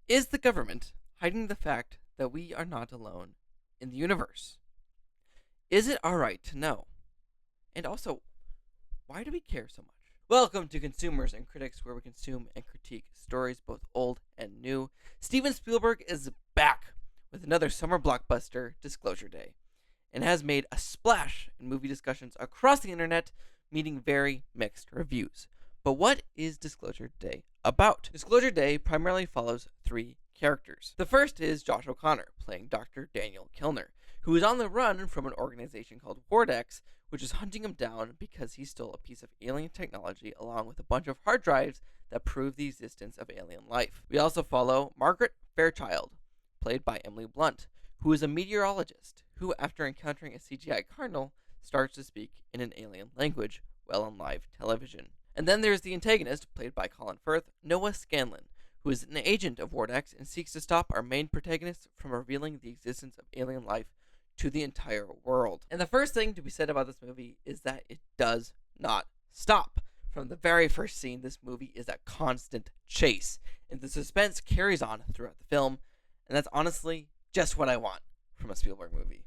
Is the government hiding the fact that we are not alone in the universe? Is it alright to know? And also, why do we care so much? Welcome to Consumers and Critics, where we consume and critique stories both old and new. Stephen Spielberg is back with another summer blockbuster, Disclosure Day, and has made a splash in movie discussions across the internet, meeting very mixed reviews. But what is Disclosure Day about? Disclosure Day primarily follows three characters. The first is Josh O'Connor, playing Dr. Daniel Kilner, who is on the run from an organization called Vortex, which is hunting him down because he stole a piece of alien technology along with a bunch of hard drives that prove the existence of alien life. We also follow Margaret Fairchild, played by Emily Blunt, who is a meteorologist who, after encountering a CGI cardinal, starts to speak in an alien language while on live television. And then there's the antagonist, played by Colin Firth, Noah Scanlon, who is an agent of Vortex and seeks to stop our main protagonist from revealing the existence of alien life to the entire world. And the first thing to be said about this movie is that it does not stop. From the very first scene, this movie is a constant chase, and the suspense carries on throughout the film, and that's honestly just what I want from a Spielberg movie.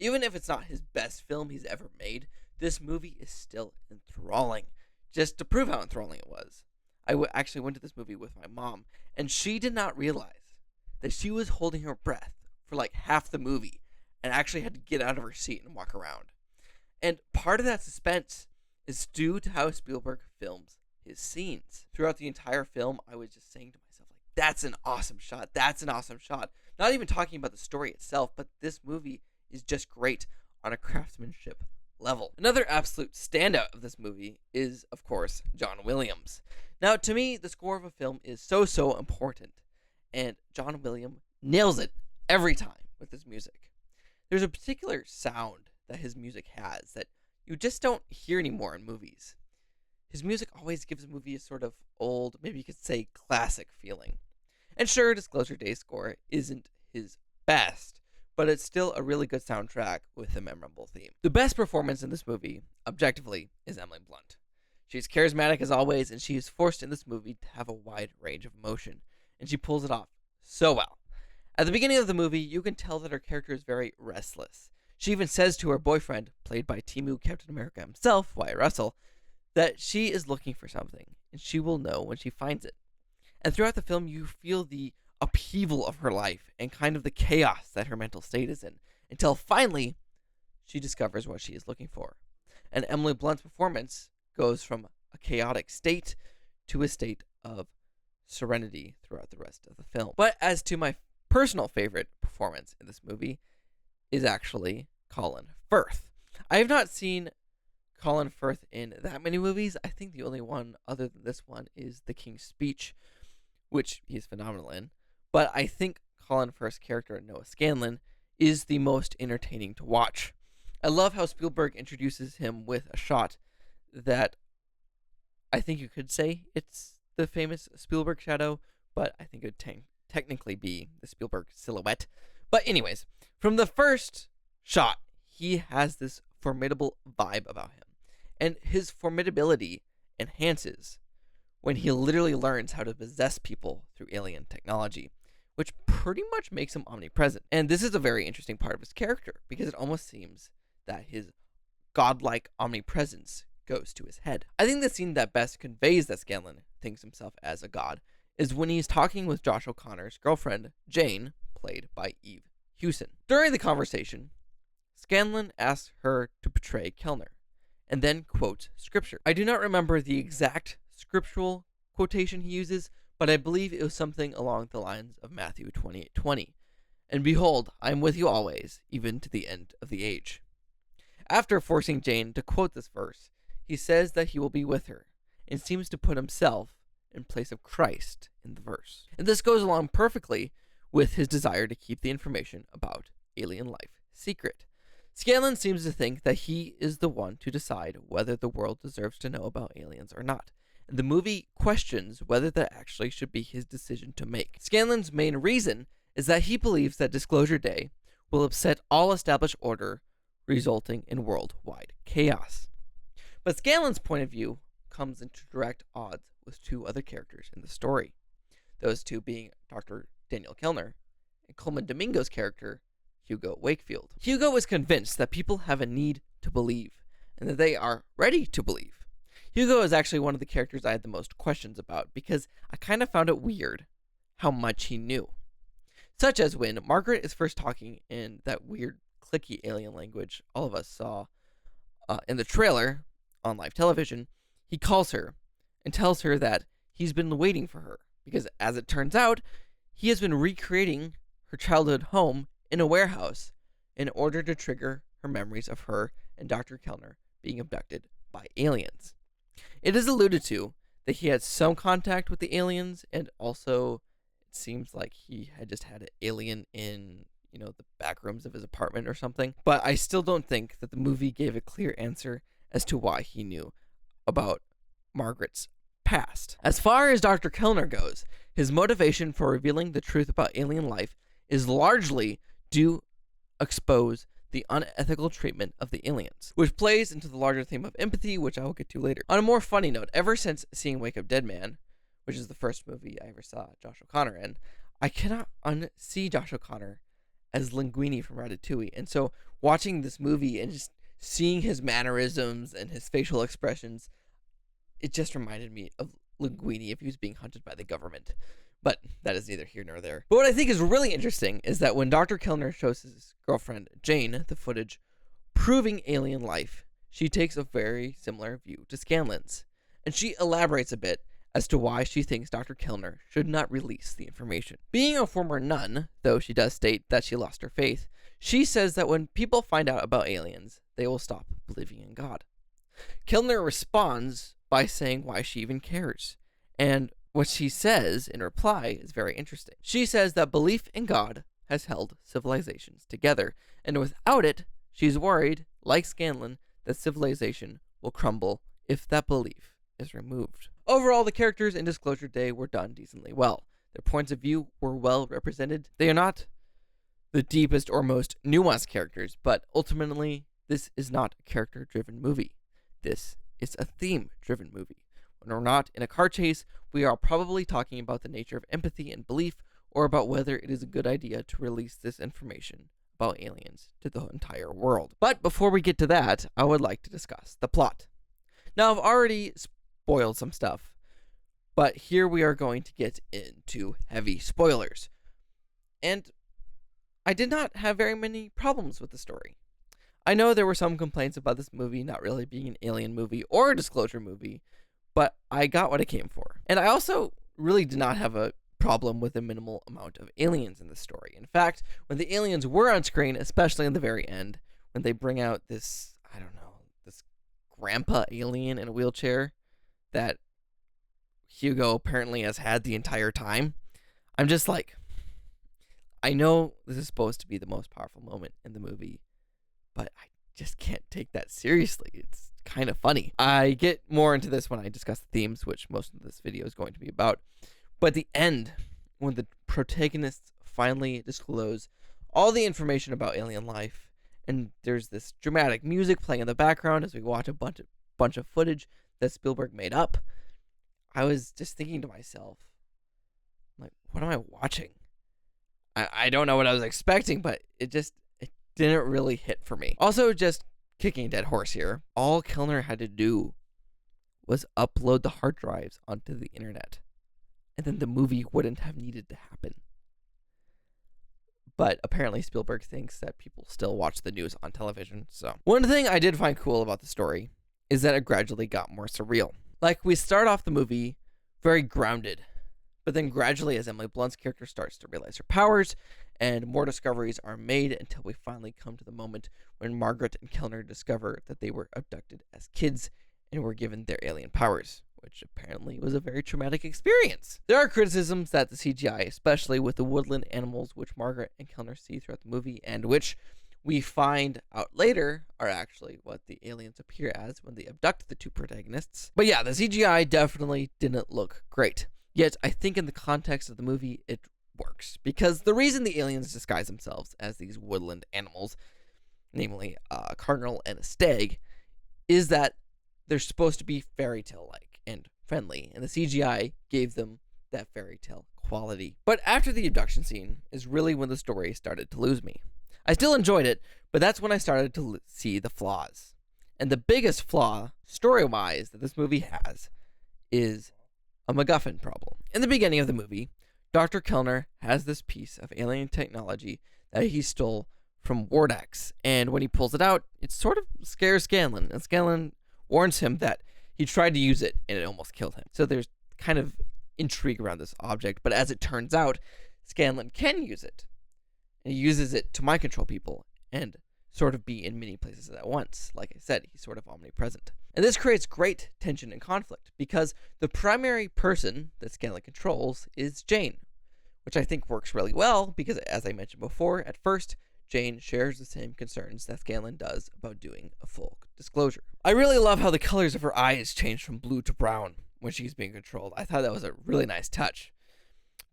Even if it's not his best film he's ever made, this movie is still enthralling. Just to prove how enthralling it was, I actually went to this movie with my mom, and she did not realize that she was holding her breath for like half the movie and actually had to get out of her seat and walk around. And part of that suspense is due to how Spielberg films his scenes. Throughout the entire film, I was just saying to myself, like, that's an awesome shot. That's an awesome shot. Not even talking about the story itself, but this movie is just great on a craftsmanship level. Another absolute standout of this movie is, of course, John Williams. Now, to me, the score of a film is so important, and John Williams nails it every time with his music. There's a particular sound that his music has that you just don't hear anymore in movies. His music always gives a movie a sort of old, maybe you could say classic feeling. And sure, Disclosure Day score isn't his best, but it's still a really good soundtrack with a memorable theme. The best performance in this movie, objectively, is Emily Blunt. She's charismatic as always, and she is forced in this movie to have a wide range of emotion, and she pulls it off so well. At the beginning of the movie, you can tell that her character is very restless. She even says to her boyfriend, played by Temu Captain America himself, Wyatt Russell, that she is looking for something, and she will know when she finds it. And throughout the film, you feel the upheaval of her life and kind of the chaos that her mental state is in, until finally, she discovers what she is looking for. And Emily Blunt's performance goes from a chaotic state to a state of serenity throughout the rest of the film. But as to my personal favorite performance in this movie is actually Colin Firth. I have not seen Colin Firth in that many movies. I think the only one other than this one is The King's Speech, which he's phenomenal in. But I think Colin Firth's character, Noah Scanlon, is the most entertaining to watch. I love how Spielberg introduces him with a shot that I think you could say it's the famous Spielberg shadow, but I think it would technically be the Spielberg silhouette. But anyways, from the first shot, he has this formidable vibe about him. And his formidability enhances when he literally learns how to possess people through alien technology, which pretty much makes him omnipresent. And this is a very interesting part of his character, because it almost seems that his godlike omnipresence goes to his head. I think the scene that best conveys that Scanlon thinks himself as a god is when he's talking with Josh O'Connor's girlfriend, Jane, played by Eve Hewson. During the conversation, Scanlon asks her to portray Kellner, and then quotes scripture. I do not remember the exact scriptural quotation he uses, but I believe it was something along the lines of Matthew 28:20. And behold, I am with you always, even to the end of the age. After forcing Jane to quote this verse, he says that he will be with her, and seems to put himself in place of Christ in the verse. And this goes along perfectly with his desire to keep the information about alien life secret. Scanlon seems to think that he is the one to decide whether the world deserves to know about aliens or not, and the movie questions whether that actually should be his decision to make. Scanlon's main reason is that he believes that Disclosure Day will upset all established order, resulting in worldwide chaos. But Scanlon's point of view comes into direct odds with two other characters in the story. Those two being Dr. Daniel Kellner, and Coleman Domingo's character, Hugo Wakefield. Hugo is convinced that people have a need to believe, and that they are ready to believe. Hugo is actually one of the characters I had the most questions about, because I kind of found it weird how much he knew. Such as when Margaret is first talking in that weird clicky alien language all of us saw in the trailer on live television, he calls her and tells her that he's been waiting for her, because as it turns out, he has been recreating her childhood home in a warehouse in order to trigger her memories of her and Dr. Kellner being abducted by aliens. It is alluded to that he had some contact with the aliens, and also it seems like he had just had an alien in, the back rooms of his apartment or something. But I still don't think that the movie gave a clear answer as to why he knew about Margaret's past. As far as Dr. Kellner goes, his motivation for revealing the truth about alien life is largely to expose the unethical treatment of the aliens, which plays into the larger theme of empathy, which I will get to later. On a more funny note, ever since seeing Wake Up Dead Man, which is the first movie I ever saw Josh O'Connor in, I cannot unsee Josh O'Connor as Linguini from Ratatouille. And so watching this movie and just seeing his mannerisms and his facial expressions, it just reminded me of Linguini if he was being hunted by the government. But that is neither here nor there. But what I think is really interesting is that when Dr. Kellner shows his girlfriend Jane the footage proving alien life, she takes a very similar view to Scanlan's. And she elaborates a bit as to why she thinks Dr. Kellner should not release the information. Being a former nun, though she does state that she lost her faith, she says that when people find out about aliens, they will stop believing in God. Kellner responds by saying why she even cares. And what she says in reply is very interesting. She says that belief in God has held civilizations together, and without it, she's worried, like Scanlan, that civilization will crumble if that belief is removed. Overall, the characters in Disclosure Day were done decently well. Their points of view were well represented. They are not the deepest or most nuanced characters, but ultimately, this is not a character-driven movie. This is a theme-driven movie. When we're not in a car chase, we are probably talking about the nature of empathy and belief, or about whether it is a good idea to release this information about aliens to the entire world. But before we get to that, I would like to discuss the plot. Now, I've already spoiled some stuff, but here we are going to get into heavy spoilers. And I did not have very many problems with the story. I know there were some complaints about this movie not really being an alien movie or a disclosure movie, but I got what I came for. And I also really did not have a problem with the minimal amount of aliens in the story. In fact, when the aliens were on screen, especially in the very end, when they bring out this, this grandpa alien in a wheelchair that Hugo apparently has had the entire time, I'm just like, I know this is supposed to be the most powerful moment in the movie, but I just can't take that seriously. It's kind of funny. I get more into this when I discuss the themes, which most of this video is going to be about. But the end, when the protagonists finally disclose all the information about alien life, and there's this dramatic music playing in the background as we watch a bunch of footage that Spielberg made up, I was just thinking to myself, like, what am I watching? I don't know what I was expecting, but it didn't really hit for me. Also, just kicking a dead horse here, all Kellner had to do was upload the hard drives onto the internet, and then the movie wouldn't have needed to happen. But apparently Spielberg thinks that people still watch the news on television. So one thing I did find cool about the story is that it gradually got more surreal. Like, we start off the movie very grounded, but then gradually, as Emily Blunt's character starts to realize her powers, and more discoveries are made until we finally come to the moment when Margaret and Kellner discover that they were abducted as kids and were given their alien powers, which apparently was a very traumatic experience. There are criticisms that the CGI, especially with the woodland animals which Margaret and Kellner see throughout the movie, and which we find out later are actually what the aliens appear as when they abduct the two protagonists. But yeah, the CGI definitely didn't look great. Yet, I think in the context of the movie, it works. Because the reason the aliens disguise themselves as these woodland animals, namely a cardinal and a stag, is that they're supposed to be fairy tale-like and friendly. And the CGI gave them that fairy tale quality. But after the abduction scene is really when the story started to lose me. I still enjoyed it, but that's when I started to see the flaws. And the biggest flaw, story-wise, that this movie has is a MacGuffin problem. In the beginning of the movie, Dr. Kellner has this piece of alien technology that he stole from Wardex, and when he pulls it out, it sort of scares Scanlan, and Scanlan warns him that he tried to use it and it almost killed him. So there's kind of intrigue around this object, but as it turns out, Scanlan can use it, and he uses it to mind control people and sort of be in many places at once. Like I said, he's sort of omnipresent. And this creates great tension and conflict because the primary person that Scanlan controls is Jane, which I think works really well because, as I mentioned before, at first, Jane shares the same concerns that Scanlan does about doing a full disclosure. I really love how the colors of her eyes change from blue to brown when she's being controlled. I thought that was a really nice touch.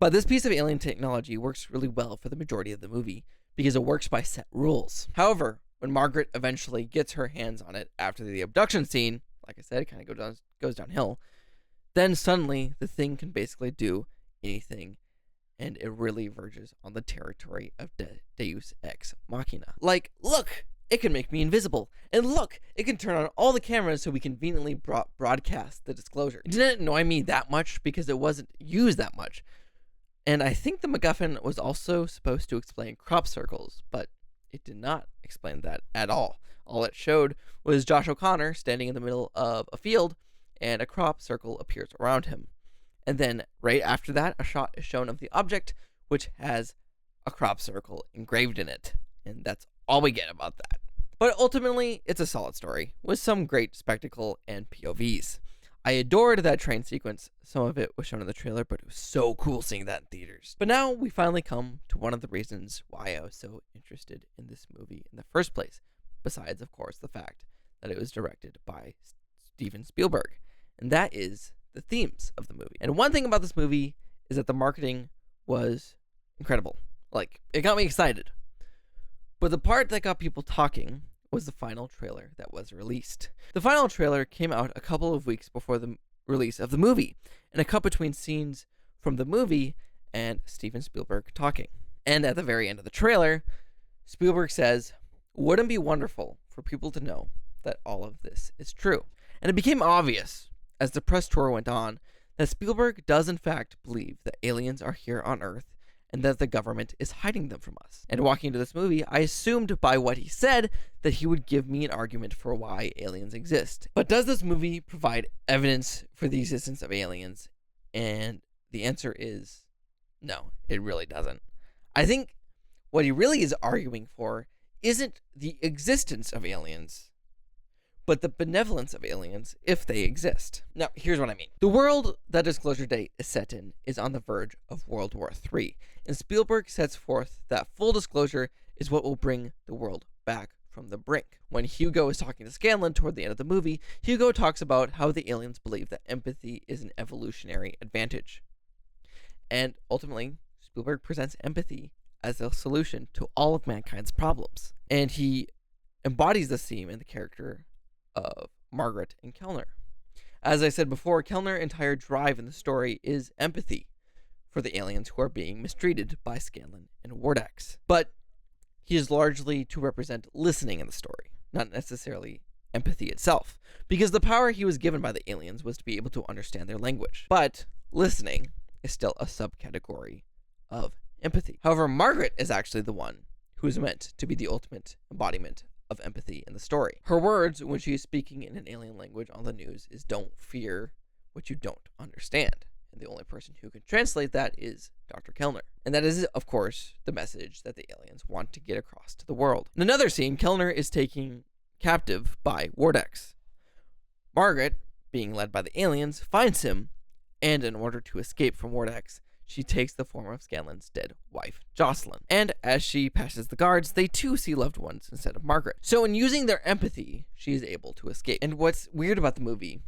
But this piece of alien technology works really well for the majority of the movie because it works by set rules. However, when Margaret eventually gets her hands on it after the abduction scene, like I said, it kind of goes downhill, then suddenly the thing can basically do anything, and it really verges on the territory of Deus Ex Machina. Like, look, it can make me invisible, and look, it can turn on all the cameras so we conveniently broadcast the disclosure. It didn't annoy me that much because it wasn't used that much. And I think the MacGuffin was also supposed to explain crop circles, but it did not explain that at all. All it showed was Josh O'Connor standing in the middle of a field, and a crop circle appears around him. And then right after that, a shot is shown of the object, which has a crop circle engraved in it. And that's all we get about that. But ultimately, it's a solid story, with some great spectacle and POVs. I adored that train sequence. Some of it was shown in the trailer, but it was so cool seeing that in theaters. But now we finally come to one of the reasons why I was so interested in this movie in the first place, besides, of course, the fact that it was directed by Stephen Spielberg, and that is the themes of the movie. And one thing about this movie is that the marketing was incredible. Like, it got me excited. But the part that got people talking was the final trailer that was released. The final trailer came out a couple of weeks before the release of the movie, and it cut between scenes from the movie and Steven Spielberg talking. And at the very end of the trailer, Spielberg says, "Wouldn't it be wonderful for people to know that all of this is true?" And it became obvious as the press tour went on that Spielberg does in fact believe that aliens are here on Earth and that the government is hiding them from us. And walking into this movie, I assumed by what he said that he would give me an argument for why aliens exist. But does this movie provide evidence for the existence of aliens? And the answer is no, it really doesn't. I think what he really is arguing for isn't the existence of aliens, but the benevolence of aliens if they exist. Now, here's what I mean. The world that Disclosure Date is set in is on the verge of World War III, and Spielberg sets forth that full disclosure is what will bring the world back from the brink. When Hugo is talking to Scanlan toward the end of the movie, Hugo talks about how the aliens believe that empathy is an evolutionary advantage. And ultimately, Spielberg presents empathy as a solution to all of mankind's problems. And he embodies this theme in the character of Margaret and Kellner. As I said before, Kellner's entire drive in the story is empathy for the aliens who are being mistreated by Scanlan and Wardex. But he is largely to represent listening in the story, not necessarily empathy itself, because the power he was given by the aliens was to be able to understand their language. But listening is still a subcategory of empathy. However, Margaret is actually the one who is meant to be the ultimate embodiment of empathy in the story. Her words when she is speaking in an alien language on the news is "Don't fear what you don't understand." And the only person who can translate that is Dr. Kellner. And that is, of course, the message that the aliens want to get across to the world. In another scene, Kellner is taken captive by Wardex. Margaret, being led by the aliens, finds him, and in order to escape from Wardex, she takes the form of Scanlan's dead wife, Jocelyn. And as she passes the guards, they too see loved ones instead of Margaret. So in using their empathy, she is able to escape. And what's weird about the movie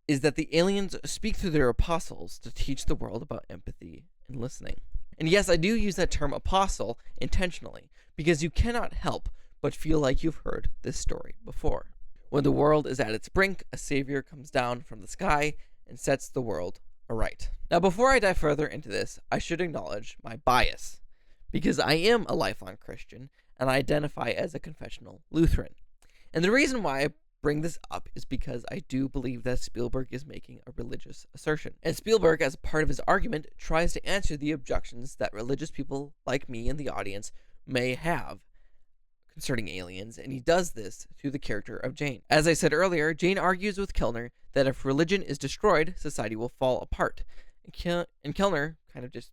is that the aliens speak through their apostles to teach the world about empathy and listening. And yes, I do use that term apostle intentionally, because you cannot help but feel like you've heard this story before. When the world is at its brink, a savior comes down from the sky and sets the world Alright. Now, before I dive further into this, I should acknowledge my bias, because I am a lifelong Christian and I identify as a confessional Lutheran. And the reason why I bring this up is because I do believe that Spielberg is making a religious assertion. And Spielberg, as part of his argument, tries to answer the objections that religious people like me in the audience may have concerning aliens, and he does this through the character of Jane. As I said earlier, Jane argues with Kellner that if religion is destroyed, society will fall apart, and Kellner kind of just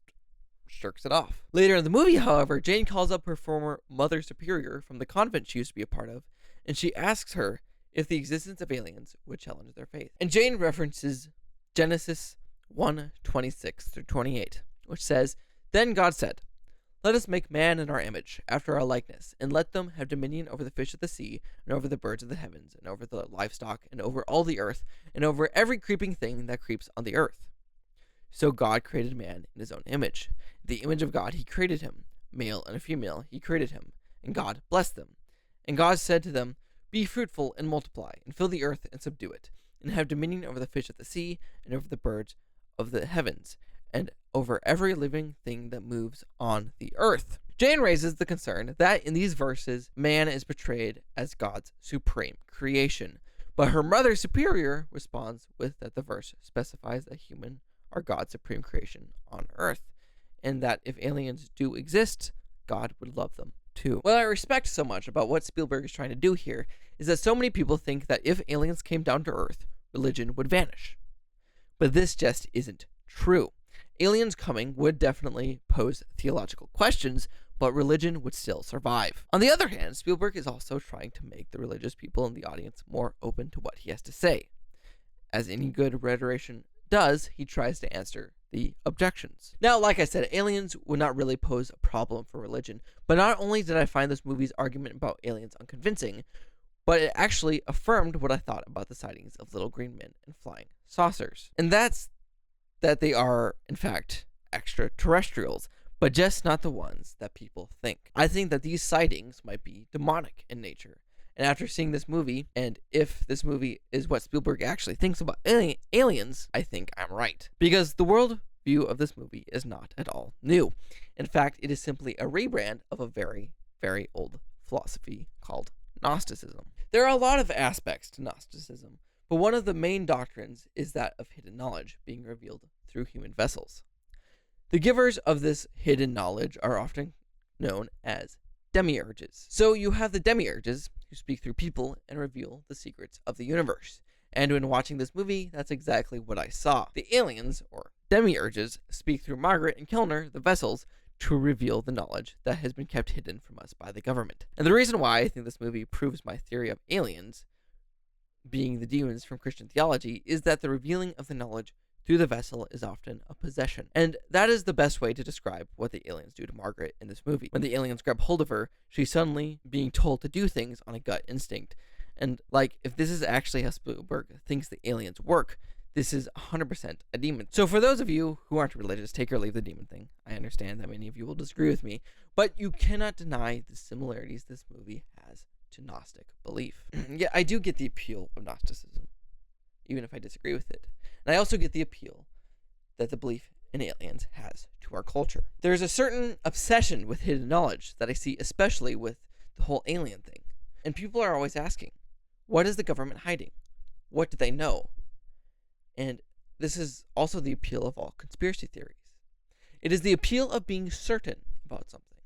shirks it off. Later in the movie, however, Jane calls up her former Mother Superior from the convent she used to be a part of, and she asks her if the existence of aliens would challenge their faith. And Jane references Genesis 1:26-28, which says, "Then God said, 'Let us make man in our image, after our likeness, and let them have dominion over the fish of the sea, and over the birds of the heavens, and over the livestock, and over all the earth, and over every creeping thing that creeps on the earth.' So God created man in his own image. The image of God he created him. Male and female he created him. And God blessed them. And God said to them, 'Be fruitful and multiply, and fill the earth and subdue it, and have dominion over the fish of the sea, and over the birds of the heavens, and over every living thing that moves on the earth.'" Jane raises the concern that in these verses, man is portrayed as God's supreme creation. But her Mother Superior responds with that the verse specifies that human are God's supreme creation on earth, and that if aliens do exist, God would love them too. What I respect so much about what Spielberg is trying to do here is that so many people think that if aliens came down to earth, religion would vanish. But this just isn't true. Aliens coming would definitely pose theological questions, but religion would still survive. On the other hand, Spielberg is also trying to make the religious people in the audience more open to what he has to say. As any good rhetorician does, he tries to answer the objections. Now, like I said, aliens would not really pose a problem for religion, but not only did I find this movie's argument about aliens unconvincing, but it actually affirmed what I thought about the sightings of little green men and flying saucers. And that's that they are, in fact, extraterrestrials, but just not the ones that people think. I think that these sightings might be demonic in nature. And after seeing this movie, and if this movie is what Spielberg actually thinks about aliens, I think I'm right. Because the worldview of this movie is not at all new. In fact, it is simply a rebrand of a very, very old philosophy called Gnosticism. There are a lot of aspects to Gnosticism, but one of the main doctrines is that of hidden knowledge being revealed through human vessels. The givers of this hidden knowledge are often known as demiurges. So you have the demiurges who speak through people and reveal the secrets of the universe. And when watching this movie, that's exactly what I saw. The aliens, or demiurges, speak through Margaret and Kellner, the vessels, to reveal the knowledge that has been kept hidden from us by the government. And the reason why I think this movie proves my theory of aliens being the demons from Christian theology is that the revealing of the knowledge through the vessel is often a possession. And that is the best way to describe what the aliens do to Margaret in this movie. When the aliens grab hold of her, she's suddenly being told to do things on a gut instinct. And like, if this is actually how Spielberg thinks the aliens work, this is 100% a demon. So for those of you who aren't religious, take or leave the demon thing. I understand that many of you will disagree with me, but you cannot deny the similarities this movie has to Gnostic belief. Yeah, I do get the appeal of Gnosticism, even if I disagree with it. And I also get the appeal that the belief in aliens has to our culture. There's a certain obsession with hidden knowledge that I see, especially with the whole alien thing. And people are always asking, what is the government hiding? What do they know? And this is also the appeal of all conspiracy theories. It is the appeal of being certain about something,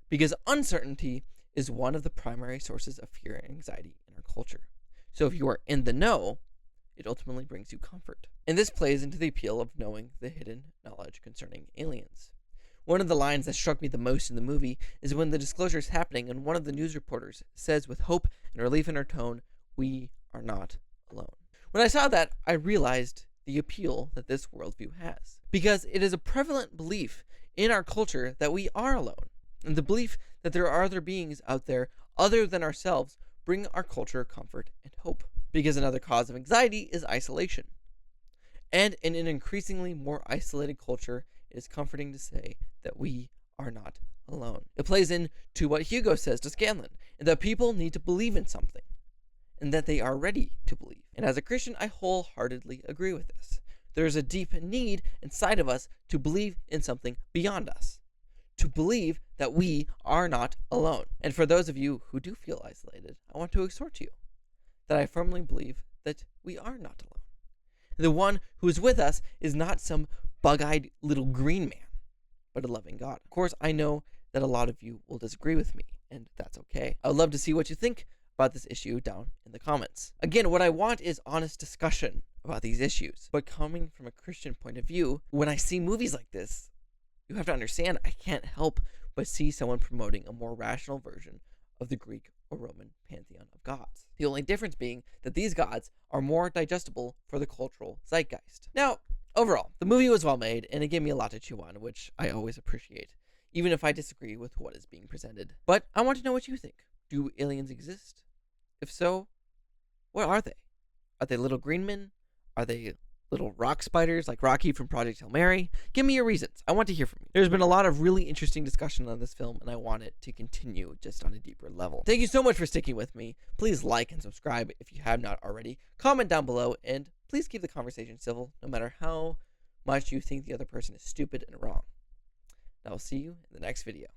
because uncertainty is one of the primary sources of fear and anxiety in our culture. So if you are in the know, it ultimately brings you comfort. And this plays into the appeal of knowing the hidden knowledge concerning aliens. One of the lines that struck me the most in the movie is when the disclosure is happening and one of the news reporters says with hope and relief in her tone, "We are not alone." When I saw that, I realized the appeal that this worldview has. Because it is a prevalent belief in our culture that we are alone. And the belief that there are other beings out there other than ourselves bring our culture comfort and hope. Because another cause of anxiety is isolation. And in an increasingly more isolated culture, it is comforting to say that we are not alone. It plays into what Hugo says to Scanlon, and that people need to believe in something, and that they are ready to believe. And as a Christian, I wholeheartedly agree with this. there's a deep need inside of us to believe in something beyond us, to believe that we are not alone. And for those of you who do feel isolated, I want to exhort you that I firmly believe that we are not alone. The one who is with us is not some bug-eyed little green man, but a loving God. Of course, I know that a lot of you will disagree with me, and that's okay. I would love to see what you think about this issue down in the comments. Again, what I want is honest discussion about these issues. But coming from a Christian point of view, when I see movies like this, you have to understand I can't help but see someone promoting a more rational version of the Greek or Roman pantheon of gods. The only difference being that these gods are more digestible for the cultural zeitgeist. Now, overall, the movie was well made, and it gave me a lot to chew on, which I always appreciate, even if I disagree with what is being presented. But I want to know what you think. Do aliens exist? If so, what are they? Are they little green men? Are they little rock spiders like Rocky from Project Hail Mary? Give me your reasons. I want to hear from you. There's been a lot of really interesting discussion on this film, and I want it to continue just on a deeper level. Thank you so much for sticking with me. Please like and subscribe if you have not already. Comment down below, and please keep the conversation civil, no matter how much you think the other person is stupid and wrong. I will see you in the next video.